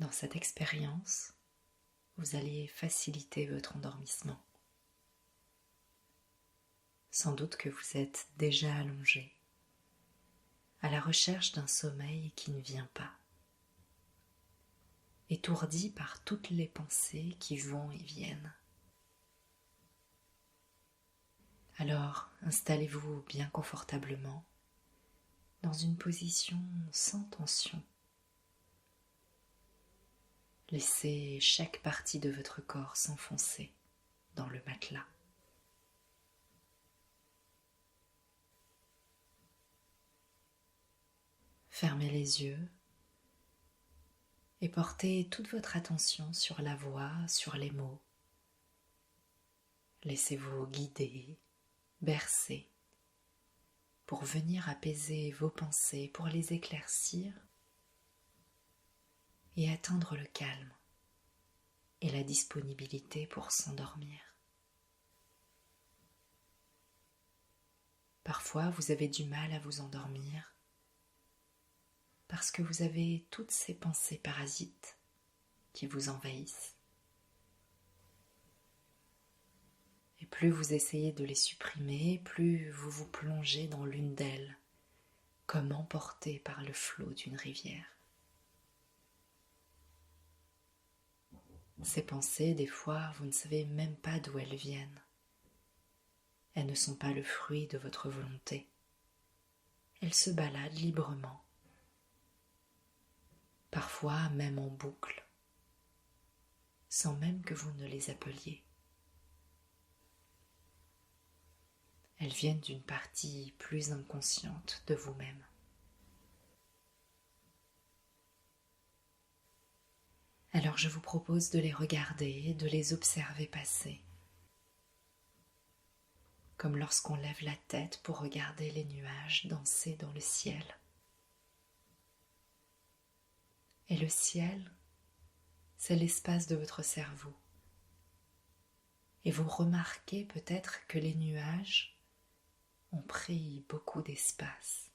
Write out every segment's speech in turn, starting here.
Dans cette expérience, vous allez faciliter votre endormissement. Sans doute que vous êtes déjà allongé, à la recherche d'un sommeil qui ne vient pas, étourdi par toutes les pensées qui vont et viennent. Alors, installez-vous bien confortablement dans une position sans tension. Laissez chaque partie de votre corps s'enfoncer dans le matelas. Fermez les yeux et portez toute votre attention sur la voix, sur les mots. Laissez-vous guider, bercer, pour venir apaiser vos pensées, pour les éclaircir et atteindre le calme et la disponibilité pour s'endormir. Parfois, vous avez du mal à vous endormir parce que vous avez toutes ces pensées parasites qui vous envahissent. Et plus vous essayez de les supprimer, plus vous vous plongez dans l'une d'elles, comme emporté par le flot d'une rivière. Ces pensées, des fois, vous ne savez même pas d'où elles viennent. Elles ne sont pas le fruit de votre volonté. Elles se baladent librement, parfois même en boucle, sans même que vous ne les appeliez. Elles viennent d'une partie plus inconsciente de vous-même. Alors je vous propose de les regarder, de les observer passer, comme lorsqu'on lève la tête pour regarder les nuages danser dans le ciel. Et le ciel, c'est l'espace de votre cerveau. Et vous remarquez peut-être que les nuages ont pris beaucoup d'espace,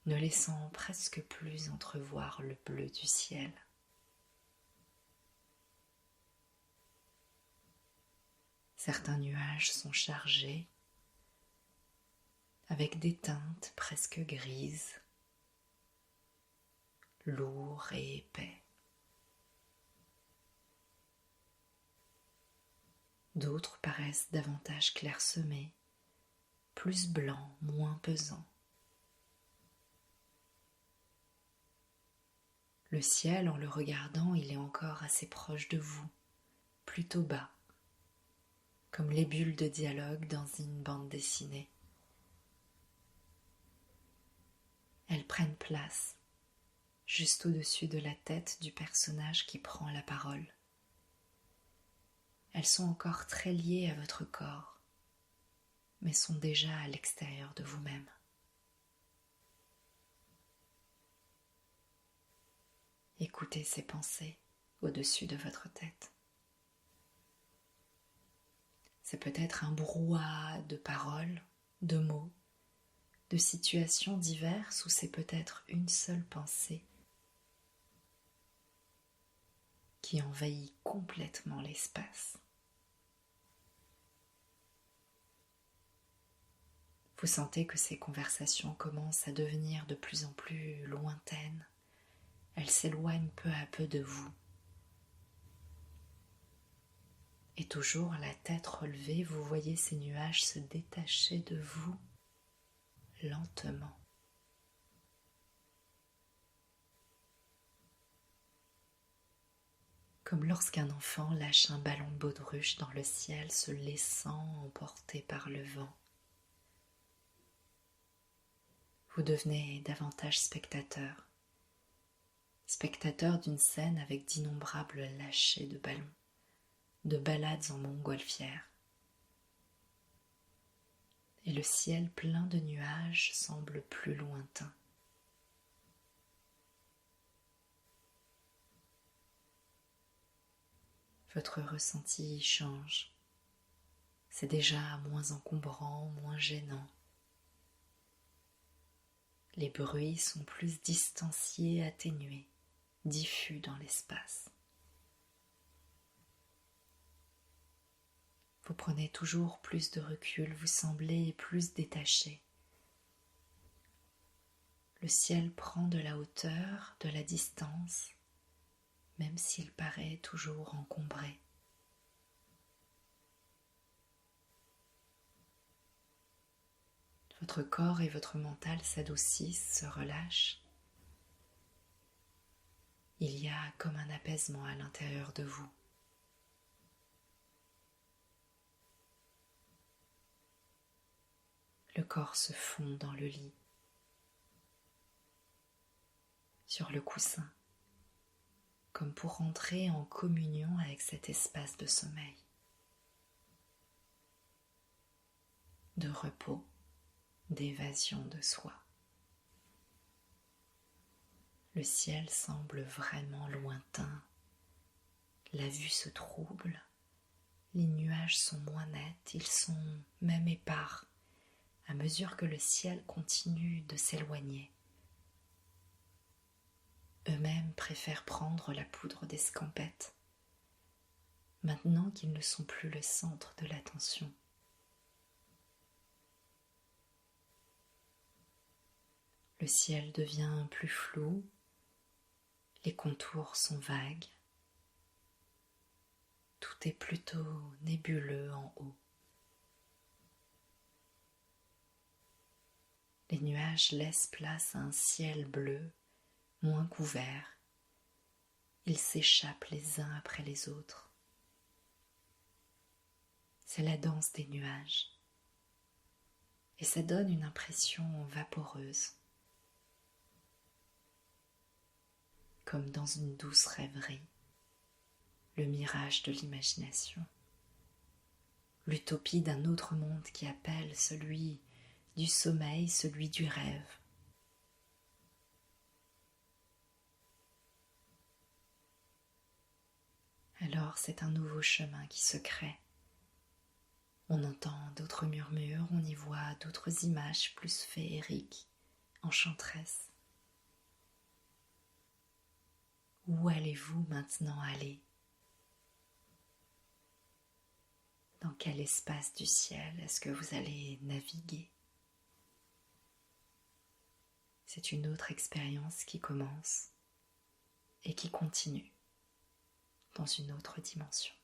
ne laissant presque plus entrevoir le bleu du ciel. Certains nuages sont chargés avec des teintes presque grises, lourds et épais. D'autres paraissent davantage clairsemés, plus blancs, moins pesants. Le ciel, en le regardant, il est encore assez proche de vous, plutôt bas, comme les bulles de dialogue dans une bande dessinée. Elles prennent place juste au-dessus de la tête du personnage qui prend la parole. Elles sont encore très liées à votre corps, mais sont déjà à l'extérieur de vous-même. Écoutez ces pensées au-dessus de votre tête. C'est peut-être un brouhaha de paroles, de mots, de situations diverses, ou c'est peut-être une seule pensée qui envahit complètement l'espace. Vous sentez que ces conversations commencent à devenir de plus en plus lointaines. Elles s'éloignent peu à peu de vous. Et toujours la tête relevée, vous voyez ces nuages se détacher de vous lentement. Comme lorsqu'un enfant lâche un ballon de baudruche dans le ciel, se laissant emporter par le vent. Vous devenez davantage spectateur d'une scène avec d'innombrables lâchers de ballons, de balades en montgolfière. Et le ciel plein de nuages semble plus lointain. Votre ressenti change. C'est déjà moins encombrant, moins gênant. Les bruits sont plus distanciés, atténués, diffus dans l'espace. Vous prenez toujours plus de recul, vous semblez plus détaché. Le ciel prend de la hauteur, de la distance, même s'il paraît toujours encombré. Votre corps et votre mental s'adoucissent, se relâchent. Il y a comme un apaisement à l'intérieur de vous. Le corps se fond dans le lit, sur le coussin, comme pour entrer en communion avec cet espace de sommeil, de repos, d'évasion de soi. Le ciel semble vraiment lointain, la vue se trouble, les nuages sont moins nets, ils sont même épars à mesure que le ciel continue de s'éloigner. Eux-mêmes préfèrent prendre la poudre d'escampette, maintenant qu'ils ne sont plus le centre de l'attention. Le ciel devient plus flou, les contours sont vagues, tout est plutôt nébuleux en haut. Les nuages laissent place à un ciel bleu, moins couvert. Ils s'échappent les uns après les autres. C'est la danse des nuages. Et ça donne une impression vaporeuse, comme dans une douce rêverie, le mirage de l'imagination, l'utopie d'un autre monde qui appelle celui du sommeil, celui du rêve. Alors c'est un nouveau chemin qui se crée. On entend d'autres murmures, on y voit d'autres images plus féeriques, enchanteresses. Où allez-vous maintenant aller? Dans quel espace du ciel est-ce que vous allez naviguer? C'est une autre expérience qui commence et qui continue dans une autre dimension.